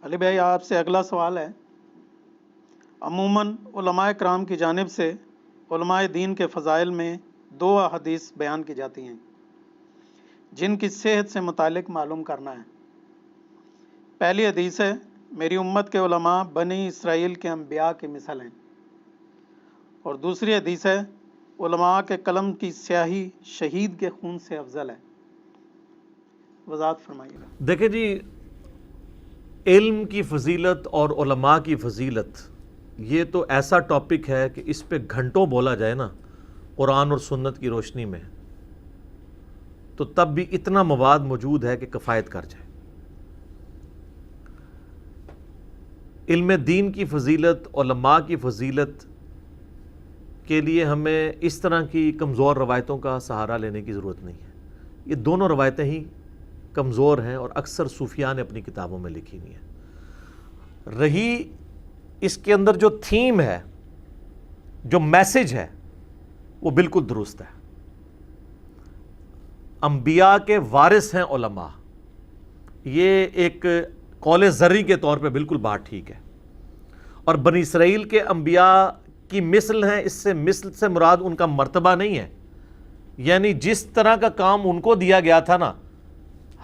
علی بھائی آپ سے اگلا سوال ہے۔ عموماً علماء کرام کی جانب سے علماء دین کے فضائل میں دو احادیث بیان کی جاتی ہیں جن کی صحت سے متعلق معلوم کرنا ہے۔ پہلی حدیث ہے، میری امت کے علماء بنی اسرائیل کے انبیاء کی مثل ہیں، اور دوسری حدیث ہے، علماء کے قلم کی سیاہی شہید کے خون سے افضل ہے۔ وضاحت فرمائیے گا۔ دیکھیں جی، علم کی فضیلت اور علماء کی فضیلت یہ تو ایسا ٹاپک ہے کہ اس پہ گھنٹوں بولا جائے نا قرآن اور سنت کی روشنی میں، تو تب بھی اتنا مواد موجود ہے کہ کفایت کر جائے۔ علم دین کی فضیلت، علماء کی فضیلت کے لیے ہمیں اس طرح کی کمزور روایتوں کا سہارا لینے کی ضرورت نہیں ہے۔ یہ دونوں روایتیں ہی کمزور ہیں اور اکثر صوفیاء نے اپنی کتابوں میں لکھی ہوئی ہیں۔ رہی اس کے اندر جو تھیم ہے، جو میسج ہے، وہ بالکل درست ہے۔ انبیاء کے وارث ہیں علماء، یہ ایک قول زرعی کے طور پہ بالکل بات ٹھیک ہے۔ اور بنی اسرائیل کے انبیاء کی مثل ہیں، اس سے مثل سے مراد ان کا مرتبہ نہیں ہے، یعنی جس طرح کا کام ان کو دیا گیا تھا نا،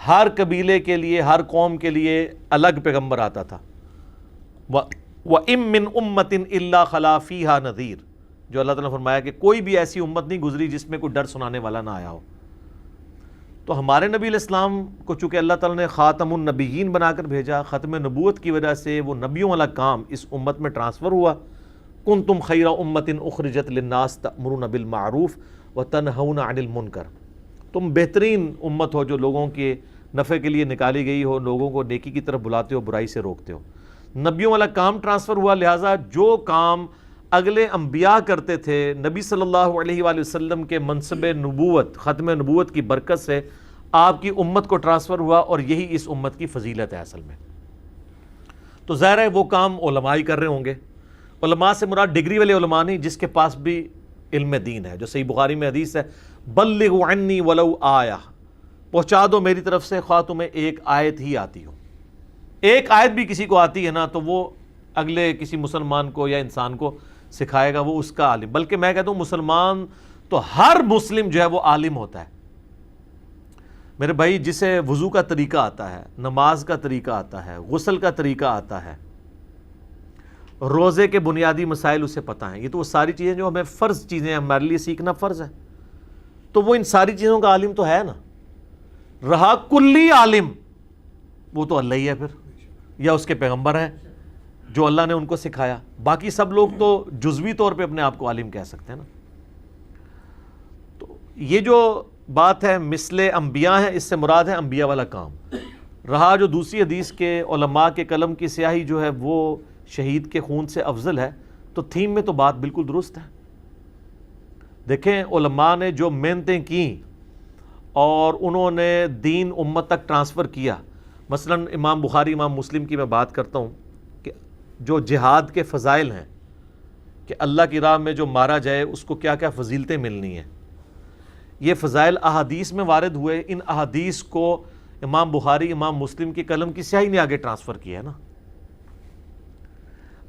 ہر قبیلے کے لیے، ہر قوم کے لیے الگ پیغمبر آتا تھا۔ وَإِن مِّن أُمَّةٍ إِلَّا خَلَا فِيهَا نَذِيرٌ، جو اللہ تعالیٰ نے فرمایا کہ کوئی بھی ایسی امت نہیں گزری جس میں کوئی ڈر سنانے والا نہ آیا ہو۔ تو ہمارے نبی علیہ السلام کو چونکہ اللہ تعالیٰ نے خاتم النبیین بنا کر بھیجا، ختم نبوت کی وجہ سے وہ نبیوں والا کام اس امت میں ٹرانسفر ہوا۔ كُنتُمْ خَيْرَ أُمَّةٍ أُخْرِجَتْ لِلنَّاسِ تَأْمُرُونَ بِالْمَعْرُوفِ وَتَنْهَوْنَ عَنِ الْمُنكَرِ، تم بہترین امت ہو جو لوگوں کے نفع کے لیے نکالی گئی ہو، لوگوں کو نیکی کی طرف بلاتے ہو، برائی سے روکتے ہو۔ نبیوں والا کام ٹرانسفر ہوا، لہٰذا جو کام اگلے انبیاء کرتے تھے، نبی صلی اللہ علیہ وآلہ وسلم کے منصب نبوت، ختم نبوت کی برکت سے آپ کی امت کو ٹرانسفر ہوا، اور یہی اس امت کی فضیلت ہے اصل میں۔ تو ظاہر ہے وہ کام علماء ہی کر رہے ہوں گے۔ علماء سے مراد ڈگری والے علماء نہیں، جس کے پاس بھی علم دین ہے، جو صحیح بخاری میں حدیث ہے، بلغوا عنی ولو آیہ، پہنچا دو میری طرف سے خواہ تمہیں ایک آیت ہی آتی ہو۔ ایک آیت بھی کسی کو آتی ہے نا تو وہ اگلے کسی مسلمان کو یا انسان کو سکھائے گا، وہ اس کا عالم۔ بلکہ میں کہتا ہوں مسلمان تو ہر مسلم جو ہے وہ عالم ہوتا ہے۔ میرے بھائی، جسے وضو کا طریقہ آتا ہے، نماز کا طریقہ آتا ہے، غسل کا طریقہ آتا ہے، روزے کے بنیادی مسائل اسے پتہ ہیں، یہ تو وہ ساری چیزیں جو ہمیں فرض چیزیں ہیں، ہمارے لیے سیکھنا فرض ہے، تو وہ ان ساری چیزوں کا عالم تو ہے نا۔ رہا کلی عالم، وہ تو اللہ ہی ہے پھر، یا اس کے پیغمبر ہیں جو اللہ نے ان کو سکھایا۔ باقی سب لوگ تو جزوی طور پہ اپنے آپ کو عالم کہہ سکتے ہیں نا۔ تو یہ جو بات ہے مثل انبیاء ہیں، اس سے مراد ہے انبیاء والا کام۔ رہا جو دوسری حدیث کے علماء کے قلم کی سیاہی جو ہے وہ شہید کے خون سے افضل ہے، تو تھیم میں تو بات بالکل درست ہے۔ دیکھیں علماء نے جو محنتیں کیں اور انہوں نے دین امت تک ٹرانسفر کیا، مثلا امام بخاری، امام مسلم کی میں بات کرتا ہوں کہ جو جہاد کے فضائل ہیں کہ اللہ کی راہ میں جو مارا جائے اس کو کیا کیا فضیلتیں ملنی ہیں، یہ فضائل احادیث میں وارد ہوئے۔ ان احادیث کو امام بخاری، امام مسلم کی قلم کی سیاہی نے آگے ٹرانسفر کیا ہے نا۔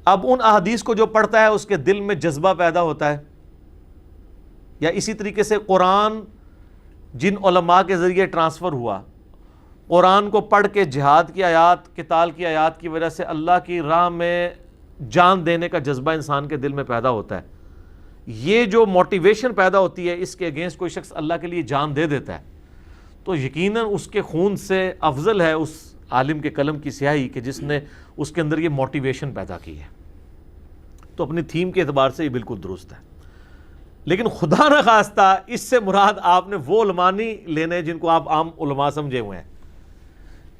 اب ان احادیث کو جو پڑھتا ہے اس کے دل میں جذبہ پیدا ہوتا ہے، یا اسی طریقے سے قرآن جن علماء کے ذریعے ٹرانسفر ہوا، قرآن کو پڑھ کے جہاد کی آیات، قتال کی آیات کی وجہ سے اللہ کی راہ میں جان دینے کا جذبہ انسان کے دل میں پیدا ہوتا ہے۔ یہ جو موٹیویشن پیدا ہوتی ہے، اس کے اگینسٹ کوئی شخص اللہ کے لیے جان دے دیتا ہے، تو یقیناً اس کے خون سے افضل ہے اس عالم کے قلم کی سیاہی کہ جس نے اس کے اندر یہ موٹیویشن پیدا کی ہے۔ تو اپنی تھیم کے اعتبار سے یہ بالکل درست ہے، لیکن خدا نہ خواستہ اس سے مراد آپ نے وہ علماء نہیں لینے جن کو آپ عام علماء سمجھے ہوئے ہیں،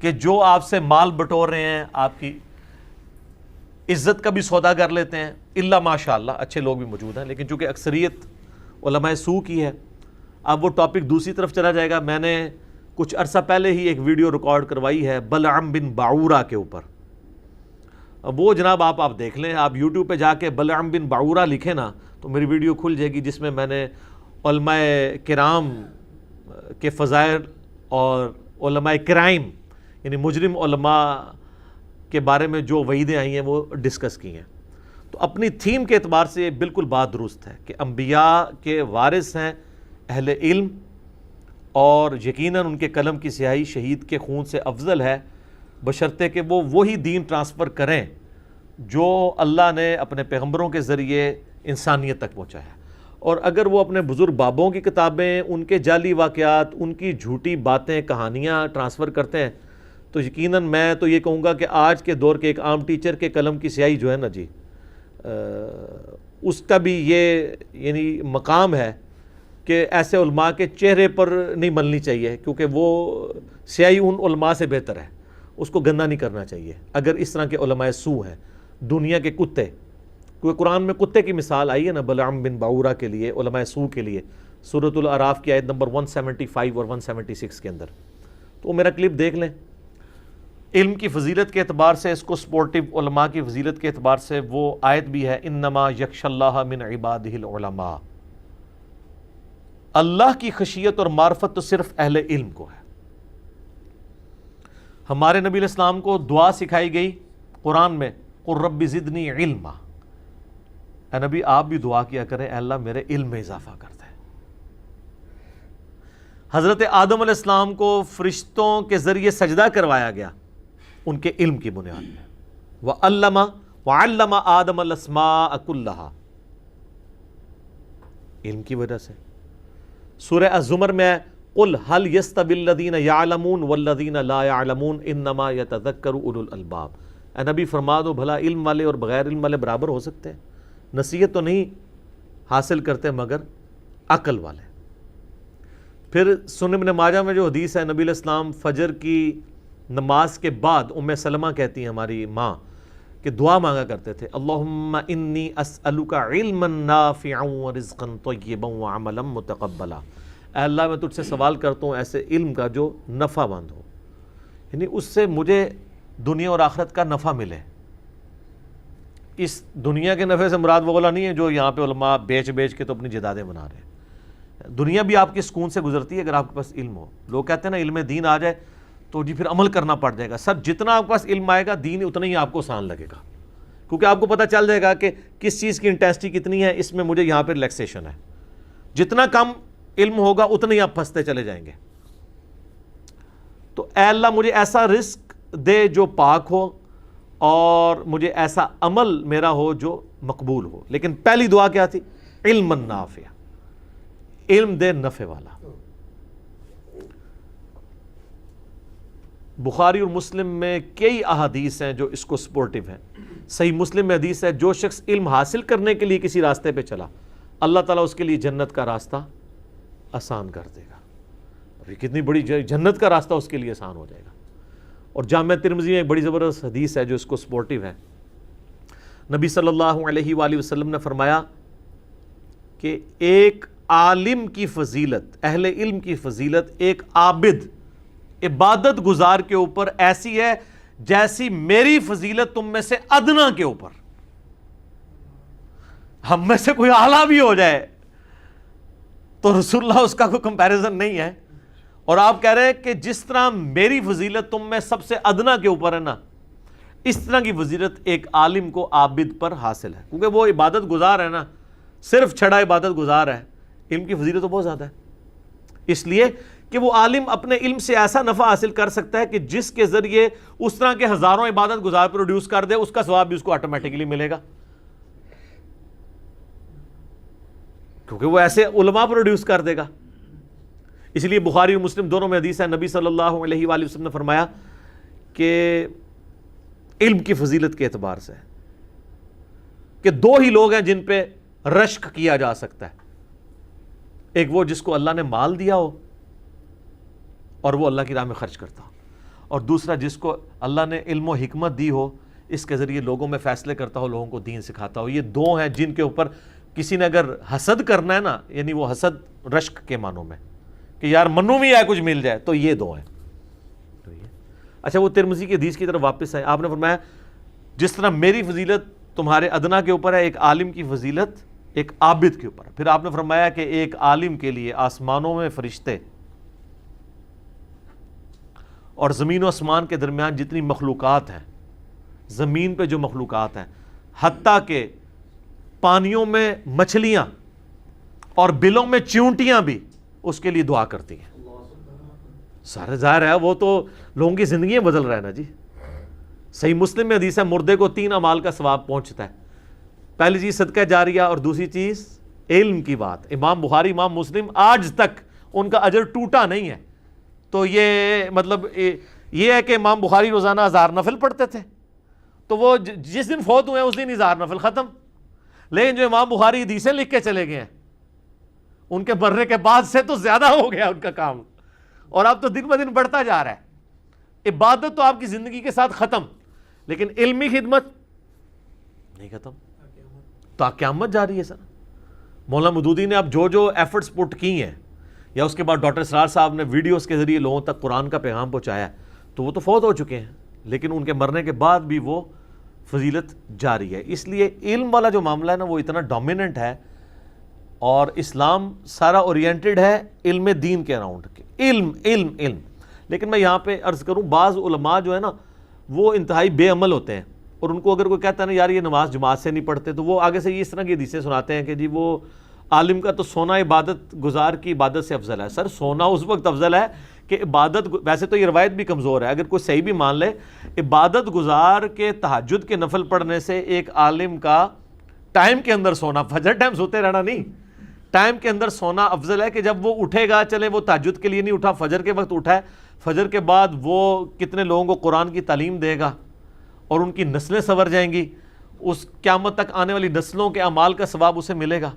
کہ جو آپ سے مال بٹور رہے ہیں، آپ کی عزت کا بھی سودا کر لیتے ہیں، الا ماشاء اللہ اچھے لوگ بھی موجود ہیں، لیکن چونکہ اکثریت علماء سو کی ہے۔ اب وہ ٹاپک دوسری طرف چلا جائے گا۔ میں نے کچھ عرصہ پہلے ہی ایک ویڈیو ریکارڈ کروائی ہے بلعم بن باعورہ کے اوپر، وہ جناب آپ دیکھ لیں، آپ یوٹیوب پہ جا کے بلعم بن باعورہ لکھیں نا تو میری ویڈیو کھل جائے گی، جس میں میں نے علماء کرام کے فضائل اور علماء کرائم یعنی مجرم علماء کے بارے میں جو وعیدیں آئی ہیں وہ ڈسکس کی ہیں. تو اپنی تھیم کے اعتبار سے بالکل بات درست ہے کہ انبیاء کے وارث ہیں اہل علم، اور یقیناً ان کے قلم کی سیاہی شہید کے خون سے افضل ہے، بشرطے کہ وہ وہی دین ٹرانسفر کریں جو اللہ نے اپنے پیغمبروں کے ذریعے انسانیت تک پہنچایا. اور اگر وہ اپنے بزرگ بابوں کی کتابیں، ان کے جعلی واقعات، ان کی جھوٹی باتیں، کہانیاں ٹرانسفر کرتے ہیں تو یقیناً میں تو یہ کہوں گا کہ آج کے دور کے ایک عام ٹیچر کے قلم کی سیاہی جو ہے نا جی، اس کا بھی یہ یعنی مقام ہے کہ ایسے علماء کے چہرے پر نہیں ملنی چاہیے، کیونکہ وہ سیاہی ان علماء سے بہتر ہے، اس کو گندا نہیں کرنا چاہیے اگر اس طرح کے علماء سو ہیں. دنیا کے کتے، کیونکہ قرآن میں کتے کی مثال آئی ہے نا بلعام بن باورہ کے لیے، علماء سو کے لیے، سورۃ الاعراف کی آیت نمبر 175 اور 176 کے اندر. تو وہ میرا کلپ دیکھ لیں. علم کی فضیلت کے اعتبار سے اس کو سپورٹیو، علماء کی فضیلت کے اعتبار سے وہ آیت بھی ہے، انما یخشی اللہ من عبادہ العلماء. اللہ کی خشیت اور معرفت تو صرف اہل علم کو ہے. ہمارے نبی علیہ السلام کو دعا سکھائی گئی قرآن میں، قل رب زدنی علما. اے نبی آپ بھی دعا کیا کریں، اے اللہ میرے علم میں اضافہ کر دے. حضرت آدم علیہ السلام کو فرشتوں کے ذریعے سجدہ کروایا گیا ان کے علم کی بنیاد میں. وَعَلَّمَ آدم الْأَسْمَاءَ كُلَّهَا، علم کی وجہ سے. سورہ الزمر میں قُلْ هَلْ يَسْتَوِي الَّذِينَ يَعْلَمُونَ وَالَّذِينَ لَا يَعْلَمُونَ إِنَّمَا يَتَذَكَّرُ أُولُو الْأَلْبَابِ. اے نبی فرما دو بھلا علم والے اور بغیر علم والے برابر ہو سکتے ہیں؟ نصیحت تو نہیں حاصل کرتے مگر عقل والے. پھر سنن ابن ماجہ میں جو حدیث ہے، نبی علیہ السلام فجر کی نماز کے بعد ام سلمہ کہتی ہیں ہماری ماں کہ دعا مانگا کرتے تھے، اللہم انی اسألک علما نافعا ورزقا طیبا وعملا متقبلا. اے اللہ میں تجھ سے سوال کرتا ہوں ایسے علم کا جو نفع مند ہو، یعنی اس سے مجھے دنیا اور آخرت کا نفع ملے. اس دنیا کے نفع سے مراد وہ والا نہیں ہے جو یہاں پہ علماء بیچ کے تو اپنی جدادیں بنا رہے ہیں. دنیا بھی آپ کے سکون سے گزرتی ہے اگر آپ کے پاس علم ہو. لوگ کہتے ہیں نا علم دین آ جائے تو جی پھر عمل کرنا پڑ جائے گا. سر جتنا آپ کے پاس علم آئے گا دین اتنا ہی آپ کو آسان لگے گا، کیونکہ آپ کو پتہ چل جائے گا کہ کس چیز کی انٹینسٹی کتنی ہے، اس میں مجھے یہاں پہ ریلیکسیشن ہے. جتنا کم علم ہوگا اتنا ہی آپ پھنستے چلے جائیں گے. تو اے اللہ مجھے ایسا رزق دے جو پاک ہو، اور مجھے ایسا عمل میرا ہو جو مقبول ہو. لیکن پہلی دعا کیا تھی؟ علم نافع، علم دے نفع والا. بخاری اور مسلم میں کئی احادیث ہیں جو اس کو سپورٹیو ہیں. صحیح مسلم میں حدیث ہے، جو شخص علم حاصل کرنے کے لیے کسی راستے پہ چلا اللہ تعالیٰ اس کے لیے جنت کا راستہ آسان کر دے گا. ابھی کتنی بڑی جنت کا راستہ اس کے لیے آسان ہو جائے گا. اور جامع ترمذی میں ایک بڑی زبردست حدیث ہے جو اس کو سپورٹیو ہے. نبی صلی اللہ علیہ وآلہ وسلم نے فرمایا کہ ایک عالم کی فضیلت، اہل علم کی فضیلت ایک عابد عبادت گزار کے اوپر ایسی ہے جیسی میری فضیلت تم میں سے ادنا کے اوپر. ہم میں سے کوئی اعلیٰ بھی ہو جائے تو رسول اللہ اس کا کوئی کمپیریزن نہیں ہے. اور آپ کہہ رہے ہیں کہ جس طرح میری فضیلت تم میں سب سے ادنا کے اوپر ہے نا، اس طرح کی فضیلت ایک عالم کو عابد پر حاصل ہے، کیونکہ وہ عبادت گزار ہے نا، صرف چھڑا عبادت گزار ہے. علم کی فضیلت تو بہت زیادہ ہے، اس لیے کہ وہ عالم اپنے علم سے ایسا نفع حاصل کر سکتا ہے کہ جس کے ذریعے اس طرح کے ہزاروں عبادت گزار پروڈیوس کر دے، اس کا ثواب بھی اس کو آٹومیٹکلی ملے گا، کیونکہ وہ ایسے علماء پروڈیوس کر دے گا. اس لیے بخاری اور مسلم دونوں میں حدیث ہے، نبی صلی اللہ علیہ وآلہ وسلم نے فرمایا کہ علم کی فضیلت کے اعتبار سے کہ دو ہی لوگ ہیں جن پہ رشک کیا جا سکتا ہے. ایک وہ جس کو اللہ نے مال دیا ہو اور وہ اللہ کی راہ میں خرچ کرتا ہو، اور دوسرا جس کو اللہ نے علم و حکمت دی ہو، اس کے ذریعے لوگوں میں فیصلے کرتا ہو، لوگوں کو دین سکھاتا ہو. یہ دو ہیں جن کے اوپر کسی نے اگر حسد کرنا ہے نا، یعنی وہ حسد رشک کے معنوں میں کہ یار منو بھی ہے کچھ مل جائے، تو یہ دو ہیں. اچھا وہ ترمذی کی حدیث کی طرف واپس آئے. آپ نے فرمایا جس طرح میری فضیلت تمہارے ادنا کے اوپر ہے، ایک عالم کی فضیلت ایک عابد کے اوپر. پھر آپ نے فرمایا کہ ایک عالم کے لیے آسمانوں میں فرشتے اور زمین و آسمان کے درمیان جتنی مخلوقات ہیں زمین پہ جو مخلوقات ہیں، حتیٰ کہ پانیوں میں مچھلیاں اور بلوں میں چیونٹیاں بھی اس کے لیے دعا کرتی ہیں. سارے ظاہر ہے وہ تو لوگوں کی زندگیاں بدل رہا ہے نا جی. صحیح مسلم میں حدیث ہے مردے کو 3 اعمال کا ثواب پہنچتا ہے. پہلی چیز صدقہ جاریہ، اور دوسری چیز علم کی بات. امام بخاری، امام مسلم آج تک ان کا اجر ٹوٹا نہیں ہے. تو یہ مطلب یہ ہے کہ امام بخاری روزانہ 1000 نفل پڑھتے تھے، تو وہ جس دن فوت ہوئے ہیں اس دن 1000 نفل ختم. لیکن جو امام بخاری حدیثیں لکھ کے چلے گئے ہیں، ان کے مرنے کے بعد سے تو زیادہ ہو گیا ان کا کام، اور اب تو دن بہ دن بڑھتا جا رہا ہے. عبادت تو آپ کی زندگی کے ساتھ ختم، لیکن علمی خدمت نہیں ختم، تا قیامت جاری ہے. سر مولانا مودودی نے اب جو ایفرٹس پٹ کی ہیں، یا اس کے بعد ڈاکٹر اسرار صاحب نے ویڈیوز کے ذریعے لوگوں تک قرآن کا پیغام پہنچایا، تو وہ تو فوت ہو چکے ہیں، لیکن ان کے مرنے کے بعد بھی وہ فضیلت جاری ہے. اس لیے علم والا جو معاملہ ہے نا وہ اتنا ڈومیننٹ ہے، اور اسلام سارا اورینٹڈ ہے علم دین کے اراؤنڈ کے. علم علم علم. لیکن میں یہاں پہ عرض کروں، بعض علماء جو ہے نا وہ انتہائی بے عمل ہوتے ہیں، اور ان کو اگر کوئی کہتا ہے نا یار یہ نماز جماعت سے نہیں پڑھتے، تو وہ آگے سے اس طرح کی حدیثیں سناتے ہیں کہ جی وہ عالم کا تو سونا عبادت گزار کی عبادت سے افضل ہے. سر سونا اس وقت افضل ہے کہ عبادت، ویسے تو یہ روایت بھی کمزور ہے، اگر کوئی صحیح بھی مان لے، عبادت گزار کے تہجد کے نفل پڑھنے سے ایک عالم کا ٹائم کے اندر سونا، فجر ٹائم سوتے رہنا نہیں، ٹائم کے اندر سونا افضل ہے. کہ جب وہ اٹھے گا، چلے وہ تہجد کے لیے نہیں اٹھا، فجر کے وقت اٹھا ہے، فجر کے بعد وہ کتنے لوگوں کو قرآن کی تعلیم دے گا، اور ان کی نسلیں سنور جائیں گی، اس قیامت تک آنے والی نسلوں کے اعمال کا ثواب اسے ملے گا.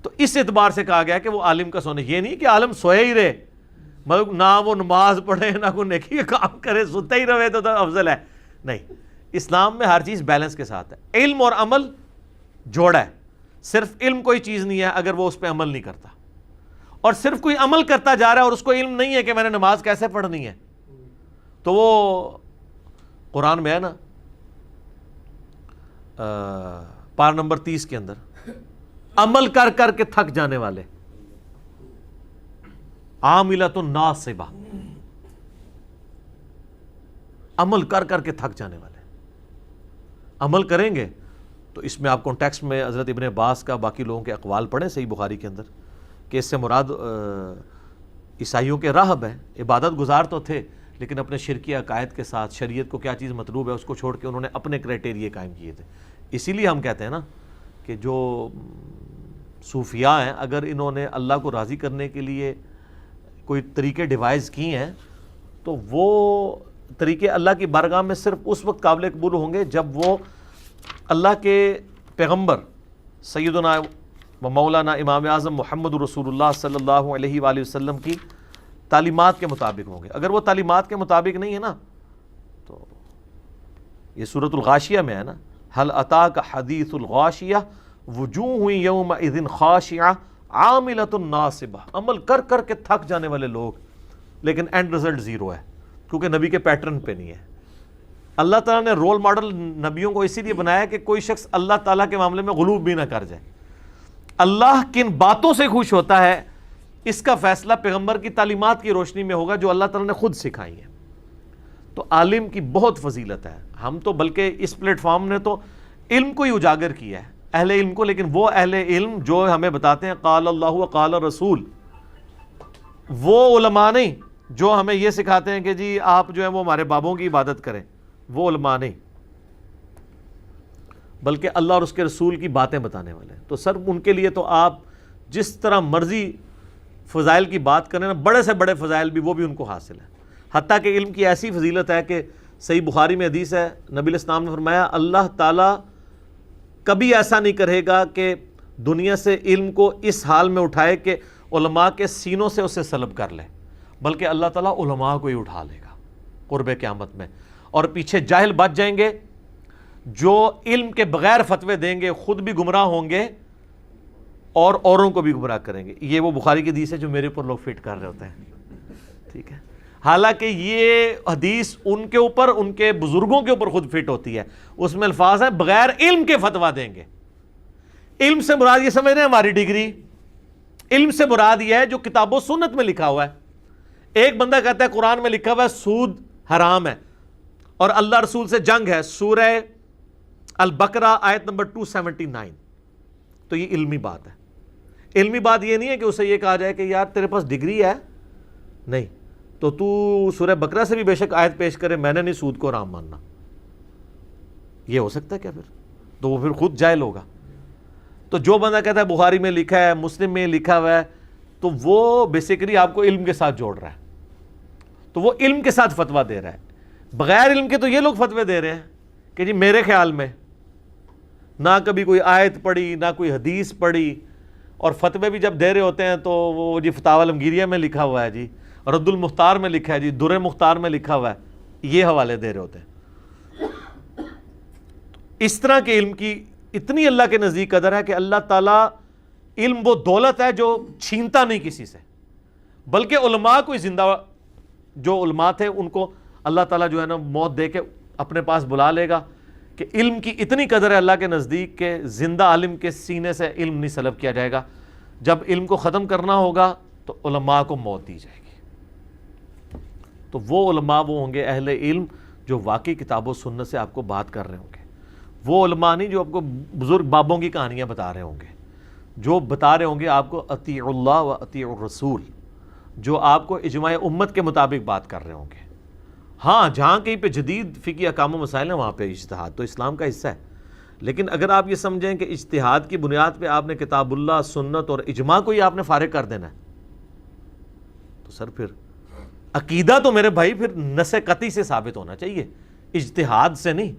تو اس اعتبار سے کہا گیا کہ وہ عالم کا سونا. یہ نہیں کہ عالم سوئے ہی رہے، مطلب نہ وہ نماز پڑھے نہ کوئی نیکی کا کام کرے، سوتے ہی رہے تو افضل ہے. نہیں، اسلام میں ہر چیز بیلنس کے ساتھ ہے. علم اور عمل جوڑا ہے. صرف علم کوئی چیز نہیں ہے اگر وہ اس پہ عمل نہیں کرتا، اور صرف کوئی عمل کرتا جا رہا ہے اور اس کو علم نہیں ہے کہ میں نے نماز کیسے پڑھنی ہے، تو وہ قرآن میں ہے نا پارہ نمبر 30 کے اندر، عمل کر کر کے تھک جانے والے، عاملۃ ناصبہ، عمل کر کر کے تھک جانے والے. عمل کریں گے تو اس میں آپ کانٹیکسٹ میں حضرت ابن عباس کا باقی لوگوں کے اقوال پڑھیں صحیح بخاری کے اندر، کہ اس سے مراد عیسائیوں کے راہب ہیں. عبادت گزار تو تھے، لیکن اپنے شرکی عقائد کے ساتھ شریعت کو کیا چیز مطلوب ہے اس کو چھوڑ کے انہوں نے اپنے کرائٹیریے قائم کیے تھے. اسی لیے ہم کہتے ہیں نا کہ جو صوفیاء ہیں، اگر انہوں نے اللہ کو راضی کرنے کے لیے کوئی طریقے ڈیوائز کیے ہیں، تو وہ طریقے اللہ کی بارگاہ میں صرف اس وقت قابل قبول ہوں گے جب وہ اللہ کے پیغمبر سیدنا و مولانا امام اعظم محمد رسول اللہ صلی اللہ علیہ وآلہ وسلم کی تعلیمات کے مطابق ہوں گے. اگر وہ تعلیمات کے مطابق نہیں ہے نا، تو یہ سورۃ الغاشیہ میں ہے نا، هل اتاک حدیث الغاشیہ وجوہ یومئذ خاشعہ عاملۃ ناصبہ. عمل کر کر کے تھک جانے والے لوگ، لیکن اینڈ رزلٹ زیرو ہے، کیونکہ نبی کے پیٹرن پہ نہیں ہے. اللہ تعالیٰ نے رول ماڈل نبیوں کو اسی لیے بنایا کہ کوئی شخص اللہ تعالیٰ کے معاملے میں غلوب بھی نہ کر جائے. اللہ کن باتوں سے خوش ہوتا ہے اس کا فیصلہ پیغمبر کی تعلیمات کی روشنی میں ہوگا جو اللہ تعالیٰ نے خود سکھائی ہیں. تو عالم کی بہت فضیلت ہے. ہم تو بلکہ اس پلیٹ فارم نے تو علم کو ہی اجاگر کیا ہے، اہل علم کو، لیکن وہ اہل علم جو ہمیں بتاتے ہیں قال اللہ و قال رسول، وہ علماء نہیں جو ہمیں یہ سکھاتے ہیں کہ جی آپ جو ہے وہ ہمارے بابوں کی عبادت کریں، وہ علماء نہیں، بلکہ اللہ اور اس کے رسول کی باتیں بتانے والے ہیں. تو سر ان کے لیے تو آپ جس طرح مرضی فضائل کی بات کریں نا، بڑے سے بڑے فضائل بھی وہ بھی ان کو حاصل ہیں. حتیٰ کہ علم کی ایسی فضیلت ہے کہ صحیح بخاری میں حدیث ہے، نبی علیہ السلام نے فرمایا اللہ تعالیٰ کبھی ایسا نہیں کرے گا کہ دنیا سے علم کو اس حال میں اٹھائے کہ علماء کے سینوں سے اسے سلب کر لے، بلکہ اللہ تعالیٰ علماء کو ہی اٹھا لے گا قرب قیامت میں، اور پیچھے جاہل بچ جائیں گے جو علم کے بغیر فتوے دیں گے، خود بھی گمراہ ہوں گے اور اوروں کو بھی گمراہ کریں گے. یہ وہ بخاری کی حدیث ہے جو میرے اوپر لوگ فٹ کر رہے ہوتے ہیں، ٹھیک ہے، حالانکہ یہ حدیث ان کے اوپر، ان کے بزرگوں کے اوپر خود فٹ ہوتی ہے. اس میں الفاظ ہیں بغیر علم کے فتویٰ دیں گے. علم سے مراد یہ سمجھ رہے ہیں ہماری ڈگری، علم سے مراد یہ ہے جو کتاب و سنت میں لکھا ہوا ہے. ایک بندہ کہتا ہے قرآن میں لکھا ہوا ہے سود حرام ہے، اور اللہ رسول سے جنگ ہے، سورہ البقرہ آیت نمبر 279. تو یہ علمی بات ہے. علمی بات یہ نہیں ہے کہ اسے یہ کہا جائے کہ یار تیرے پاس ڈگری ہے، نہیں تو سورہ بقرہ سے بھی بے شک آیت پیش کرے، میں نے نہیں سود کو حرام ماننا. یہ ہو سکتا ہے کیا؟ پھر تو وہ پھر خود جاہل ہوگا. تو جو بندہ کہتا ہے بخاری میں لکھا ہے، مسلم میں لکھا ہوا ہے، تو وہ بیسیکلی آپ کو علم کے ساتھ جوڑ رہا ہے. تو وہ علم کے ساتھ فتویٰ دے رہا ہے. بغیر علم کے تو یہ لوگ فتوے دے رہے ہیں کہ جی میرے خیال میں، نہ کبھی کوئی آیت پڑھی نہ کوئی حدیث پڑھی، اور فتوے بھی جب دے رہے ہوتے ہیں تو وہ جی فتاوی العلمگیریہ میں لکھا ہوا ہے، جی رد المختار میں لکھا ہے، جی در مختار میں لکھا ہوا ہے، یہ حوالے دے رہے ہوتے ہیں. اس طرح کے علم کی اتنی اللہ کے نزدیک قدر ہے کہ اللہ تعالیٰ، علم وہ دولت ہے جو چھینتا نہیں کسی سے، بلکہ علماء کو زندہ، جو علماء تھے ان کو اللہ تعالیٰ جو ہے نا موت دے کے اپنے پاس بلا لے گا، کہ علم کی اتنی قدر ہے اللہ کے نزدیک کہ زندہ عالم کے سینے سے علم نہیں سلب کیا جائے گا. جب علم کو ختم کرنا ہوگا تو علماء کو موت دی جائے گی. تو وہ علماء وہ ہوں گے اہل علم جو واقعی کتاب و سنت سے آپ کو بات کر رہے ہوں گے. وہ علماء نہیں جو آپ کو بزرگ بابوں کی کہانیاں بتا رہے ہوں گے، جو بتا رہے ہوں گے آپ کو اطیعوا اللہ و اطیعوا الرسول، جو آپ کو اجماع امت کے مطابق بات کر رہے ہوں گے. ہاں جہاں کہیں پہ جدید فقہی احکام و مسائل ہیں وہاں پہ اجتہاد تو اسلام کا حصہ ہے، لیکن اگر آپ یہ سمجھیں کہ اجتہاد کی بنیاد پہ آپ نے کتاب اللہ، سنت اور اجماع کو ہی آپ نے فارغ کر دینا ہے، تو سر پھر عقیدہ تو میرے بھائی پھر نص قطعی سے ثابت ہونا چاہیے، اجتہاد سے نہیں.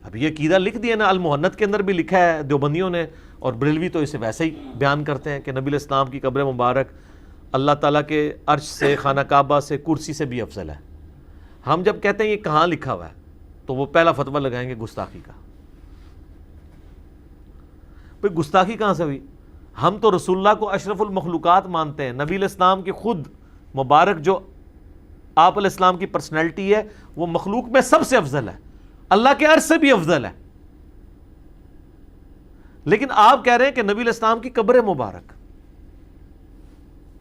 اب یہ عقیدہ لکھ دیا نا، المحنت کے اندر بھی لکھا ہے دیوبندیوں نے، اور بریلوی تو اسے ویسے ہی بیان کرتے ہیں کہ نبی علیہ السلام کی قبر مبارک اللہ تعالیٰ کے عرش سے، خانہ کعبہ سے، کرسی سے بھی افضل ہے. ہم جب کہتے ہیں یہ کہاں لکھا ہوا ہے تو وہ پہلا فتویٰ لگائیں گے گستاخی کا. بھئی گستاخی کہاں سے ہوئی؟ ہم تو رسول اللہ کو اشرف المخلوقات مانتے ہیں. نبی علیہ السلام کی خود مبارک جو آپ علیہ السلام کی پرسنالٹی ہے وہ مخلوق میں سب سے افضل ہے، اللہ کے عرش سے بھی افضل ہے. لیکن آپ کہہ رہے ہیں کہ نبی علیہ السلام کی قبر مبارک،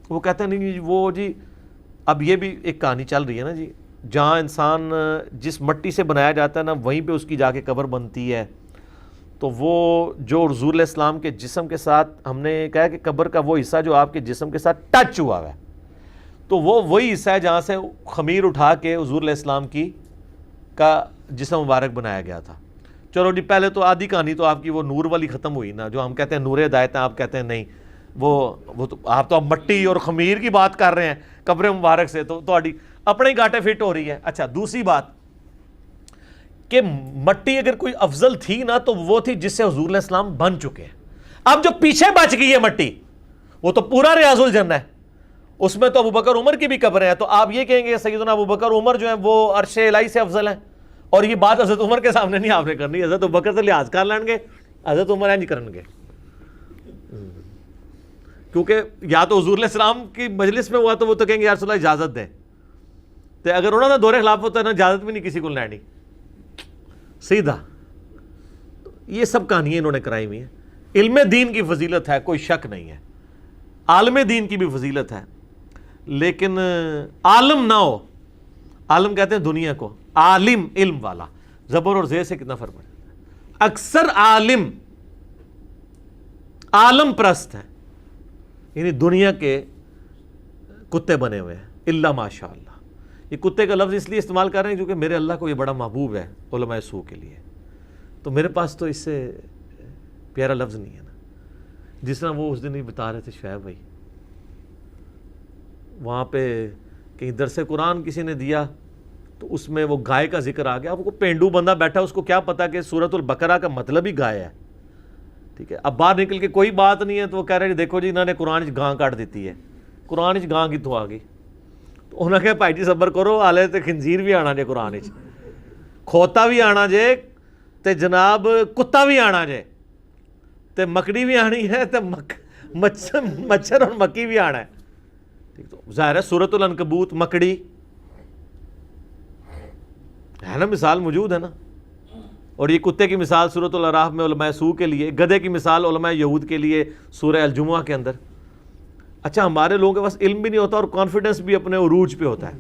وہ کہتے ہیں نہیں وہ جی اب یہ بھی ایک کہانی چل رہی ہے نا جی، جہاں انسان جس مٹی سے بنایا جاتا ہے نا وہیں پہ اس کی جا کے قبر بنتی ہے. تو وہ جو حضور علیہ السلام کے جسم کے ساتھ، ہم نے کہا کہ قبر کا وہ حصہ جو آپ کے جسم کے ساتھ ٹچ ہوا ہے، تو وہ وہی حصہ ہے جہاں سے خمیر اٹھا کے حضور علیہ السلام کا جسم مبارک بنایا گیا تھا. چلو جی پہلے تو آدھی کہانی تو آپ کی وہ نور والی ختم ہوئی نا، جو ہم کہتے ہیں نور ہدایت ہے، آپ کہتے ہیں نہیں وہ تو آپ تو اب مٹی اور خمیر کی بات کر رہے ہیں قبر مبارک سے، تو اپنے ہی گاٹے فٹ ہو رہی ہے. اچھا دوسری بات کہ مٹی اگر کوئی افضل تھی نا تو وہ تھی جس سے حضور علیہ السلام بن چکے ہیں. اب جو پیچھے بچ گئی ہے مٹی وہ تو پورا ریاض الجنہ ہے، اس میں تو ابو بکر عمر کی بھی قبریں ہیں. تو آپ یہ کہیں گے سیدنا ابو بکر عمر جو ہیں وہ عرش الہی سے افضل ہیں، اور یہ بات حضرت عمر کے سامنے نہیں آپ نے کرنی. حضرت ابو بکر سے لحاظ کر لیں گے، حضرت عمر نہیں کریں گے، کیونکہ یا تو حضور علیہ السلام کی مجلس میں ہوا تو وہ تو کہیں گے یا رسول اللہ اجازت دیں، تو اگر انہوں نے دور خلافت ہوتا ہے نا اجازت بھی نہیں کسی کو لینی سیدھا. یہ سب کہانیاں انہوں نے کرائی ہوئی ہیں. علم دین کی فضیلت ہے، کوئی شک نہیں ہے، عالم دین کی بھی فضیلت ہے، لیکن عالم نہ ہو، عالم کہتے ہیں دنیا کو، عالم علم والا، زبر اور زیر سے کتنا فرق ہے. اکثر عالم عالم پرست ہیں، یعنی دنیا کے کتے بنے ہوئے ہیں، الا ماشاء اللہ. یہ کتے کا لفظ اس لیے استعمال کر رہے ہیں کیونکہ میرے اللہ کو یہ بڑا محبوب ہے علماء سو کے لیے، تو میرے پاس تو اس سے پیارا لفظ نہیں ہے نا. جس طرح وہ اس دن ہی بتا رہے تھے شعیب بھائی، وہاں پہ کہیں درس قرآن کسی نے دیا تو اس میں وہ گائے کا ذکر آ گیا. اب وہ پینڈو بندہ بیٹھا، اس کو کیا پتا کہ سورۃ البقرہ کا مطلب ہی گائے ہے، ٹھیک ہے. اب باہر نکل کے کوئی بات نہیں ہے تو وہ کہہ رہے ہیں دیکھو جی انہوں نے قرآن گاں کاٹ دیتی ہے، قرآن گاں کی تو آ گئی. تو انہوں نے کہا بھائی جی صبر کرو، حالے تے خنزیر بھی آنا جے قرآن چ، کھوتا بھی آنا جے تے جناب کتا بھی آنا جے تے مکڑی بھی آنی ہے تے مچھر اور مکی بھی آنا ہے. تو ظاہر ہے سورۃ العنکبوت مکڑی ہے نا، مثال موجود ہے نا. اور یہ کتے کی مثال سورۃ الاعراف میں علماء سو کے لیے، گدھے کی مثال علماء یہود کے لیے سورہ الجمعہ کے اندر. اچھا ہمارے لوگوں کے پاس علم بھی نہیں ہوتا اور کانفیڈنس بھی اپنے عروج پہ ہوتا ہے.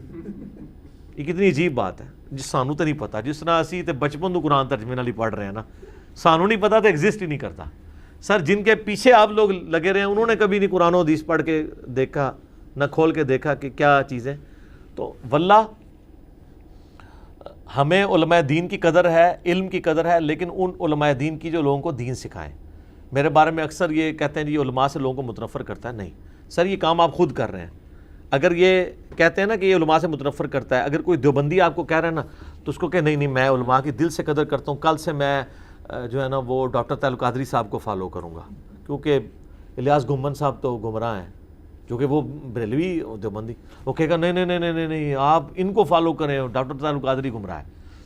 یہ کتنی عجیب بات ہے جس سانو تو نہیں پتا، جس طرح اسی تے بچپن تو قرآن ترجمے نال ہی پڑھ رہے ہیں نا، سانو نہیں پتا تو ایگزسٹ ہی نہیں کرتا۔ سر جن کے پیچھے آپ لوگ لگے رہے ہیں انہوں نے کبھی نہیں قرآن و حدیث پڑھ کے دیکھا، نہ کھول کے دیکھا کہ کیا چیزیں۔ تو واللہ ہمیں علماء دین کی قدر ہے، علم کی قدر ہے، لیکن ان علماء دین کی جو لوگوں کو دین سکھائیں۔ میرے بارے میں اکثر یہ کہتے ہیں جی علماء سے لوگوں کو متنفر کرتا ہے، نہیں سر، یہ کام آپ خود کر رہے ہیں۔ اگر یہ کہتے ہیں نا کہ یہ علماء سے متنفر کرتا ہے، اگر کوئی دیوبندی آپ کو کہہ رہا ہے نا تو اس کو کہ نہیں میں علماء کی دل سے قدر کرتا ہوں، کل سے میں جو ہے نا وہ ڈاکٹر تعلق قادری صاحب کو فالو کروں گا، کیونکہ الیاس گھمن صاحب تو گمراہ ہیں، جو کہ وہ بریلوی دیوبندی، وہ کہے گا نہیں آپ ان کو فالو کریں، ڈاکٹر تعلق قادری گمراہ ہے۔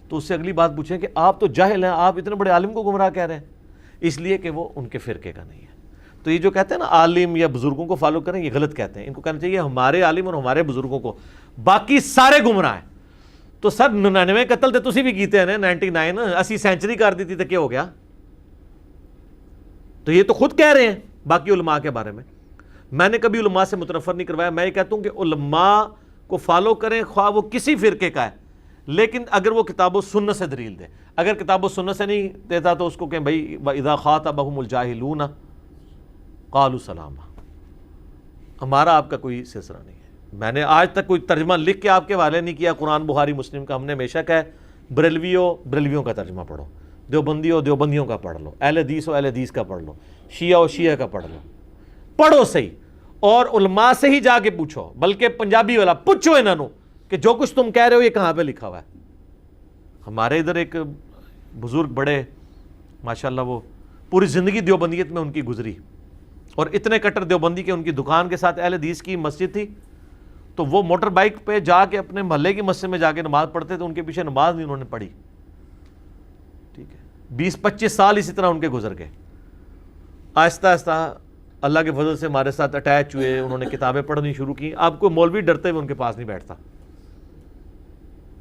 تو اس سے اگلی بات پوچھیں کہ آپ تو جاہل ہیں، آپ اتنے بڑے عالم کو گمراہ کہہ رہے ہیں، اس لیے کہ وہ ان کے فرقے کا نہیں ہے۔ تو یہ جو کہتے ہیں نا عالم یا بزرگوں کو فالو کریں، یہ غلط کہتے ہیں۔ ان کو کہنا چاہیے ہمارے عالم اور ہمارے بزرگوں کو، باقی سارے گمراہ ہیں۔ تو سر 99 قتل تے تسی بھی کیتے ہیں 99، اسی سینچری کر دیتی تو کیا ہو گیا؟ تو یہ تو خود کہہ رہے ہیں باقی علماء کے بارے میں۔ میں نے کبھی علماء سے متنفر نہیں کروایا، میں یہ کہتا ہوں کہ علماء کو فالو کریں، خواہ وہ کسی فرقے کا ہے، لیکن اگر وہ کتاب و سنت سے دلیل دے۔ اگر کتاب و سنت سے نہیں دیتا تو اس کو کہ بھائی اذا خاطبهم الجاہلون قالوا سلاما۔ ہمارا آپ کا کوئی سلسلہ نہیں ہے۔ میں نے آج تک کوئی ترجمہ لکھ کے آپ کے حوالے نہیں کیا قرآن بخاری مسلم کا۔ ہم نے ہمیشہ کہا بریلویوں کا ترجمہ پڑھو، دیوبندیوں کا پڑھ لو، اہل حدیث اہل حدیث کا پڑھ لو، شیعہ کا پڑھ لو، پڑھو صحیح، اور علماء سے ہی جا کے پوچھو، بلکہ پنجابی والا پوچھو انہوں کہ جو کچھ تم کہہ رہے ہو یہ کہاں پہ لکھا ہوا ہے۔ ہمارے ادھر ایک بزرگ بڑے ماشاءاللہ، وہ پوری زندگی دیوبندیت میں ان کی گزری، اور اتنے کٹر دیوبندی کے ان کی دکان کے ساتھ اہل حدیث کی مسجد تھی، تو وہ موٹر بائک پہ جا کے اپنے محلے کی مسجد میں جا کے نماز پڑھتے تھے، ان کے پیچھے نماز نہیں انہوں نے پڑھی، ٹھیک ہے، 20-25 سال اسی طرح ان کے گزر گئے۔ آہستہ آہستہ اللہ کے فضل سے ہمارے ساتھ اٹیچ ہوئے، انہوں نے کتابیں پڑھنی شروع کی۔ آپ کو مولوی ڈرتے ہوئے ان کے پاس نہیں بیٹھتا۔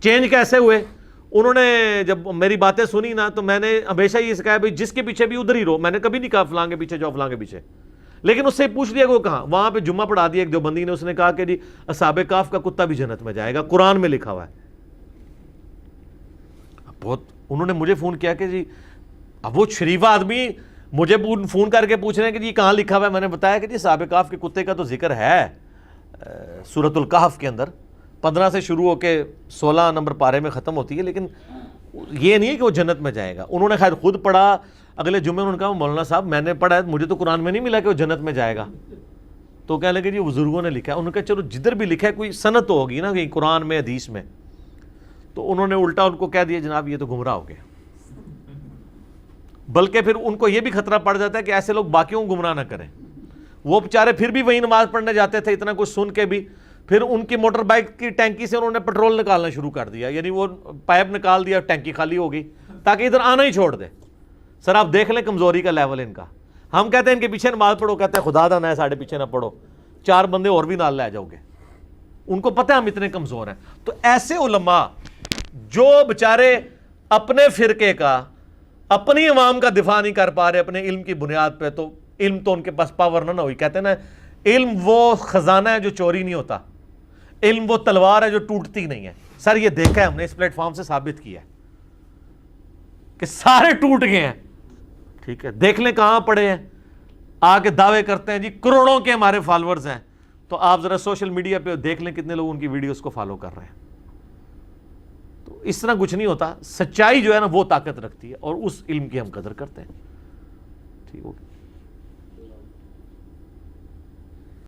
چینج کیسے ہوئے؟ انہوں نے جب میری باتیں سنی نا تو میں نے ہمیشہ یہ کہا بھائی جس کے پیچھے بھی ادھر ہی رہو، میں نے کبھی نہیں کہا فلاں کے پیچھے جاؤ فلاں کے پیچھے، لیکن اس سے پوچھ لیا کہ وہ کہاں، وہاں پہ جمعہ پڑھا دیا ایک دیوبندی نے، اس نے کہا کہ جی اصحاب کہف کا کتا بھی جنت میں جائے گا، قرآن میں لکھا ہوا ہے۔ بہت انہوں نے مجھے فون کیا کہ جی اب وہ شریف آدمی مجھے فون کر کے پوچھ رہے ہیں کہ جی کہاں لکھا ہوا ہے۔ میں نے بتایا کہ جی اصحاب کہف کے کتے کا تو ذکر ہے سورۃ الکہف کے اندر، 15 سے شروع ہو کے 16 نمبر پارے میں ختم ہوتی ہے، لیکن یہ نہیں ہے کہ وہ جنت میں جائے گا۔ انہوں نے خیر خود پڑھا، اگلے جمعے انہوں نے کہا مولانا صاحب میں نے پڑھا ہے، مجھے تو قرآن میں نہیں ملا کہ وہ جنت میں جائے گا۔ تو کہنے لگے جی بزرگوں نے لکھا ہے۔ انہوں نے کہا چلو جدھر بھی لکھا ہے کوئی سند تو ہوگی نا کہیں قرآن میں حدیث میں۔ تو انہوں نے الٹا ان کو کہہ دیا جناب یہ تو گمراہ ہو گئے، بلکہ پھر ان کو یہ بھی خطرہ پڑ جاتا ہے کہ ایسے لوگ باقیوں کو گمراہ نہ کریں۔ وہ بیچارے پھر بھی وہی نماز پڑھنے جاتے تھے، اتنا کچھ سن کے بھی، پھر ان کی موٹر بائک کی ٹینکی سے انہوں نے پیٹرول نکالنا شروع کر دیا، یعنی وہ پائپ نکال دیا، ٹینکی خالی ہو گئی تاکہ ادھر آنا ہی چھوڑ دے۔ سر آپ دیکھ لیں کمزوری کا لیول ان کا۔ ہم کہتے ہیں ان کے پیچھے نماز پڑھو، کہتے ہیں خدا دا نہ ہے ساڑھے پیچھے نہ پڑھو، 4 بندے اور بھی نال لے جاؤ گے۔ ان کو پتہ ہے ہم اتنے کمزور ہیں۔ تو ایسے علماء جو بچارے اپنے فرقے کا، اپنی عوام کا دفاع نہیں کر پا رہے اپنے علم کی بنیاد پہ، تو علم تو ان کے پاس پاور نہ ہوئی۔ کہتے ہیں نا علم وہ خزانہ ہے جو چوری نہیں ہوتا، علم وہ تلوار ہے جو ٹوٹتی نہیں ہے۔ سر یہ دیکھا ہے ہم نے، اس پلیٹ فارم سے ثابت کیا ہے کہ سارے ٹوٹ گئے ہیں، ٹھیک ہے۔ دیکھ لیں کہاں پڑے ہیں، آ کے دعوے کرتے ہیں جی کروڑوں کے ہمارے فالورز ہیں، تو آپ ذرا سوشل میڈیا پہ دیکھ لیں کتنے لوگ ان کی ویڈیوز کو فالو کر رہے ہیں۔ تو اس طرح کچھ نہیں ہوتا، سچائی جو ہے نا وہ طاقت رکھتی ہے، اور اس علم کی ہم قدر کرتے ہیں، ٹھیک ہو گیا۔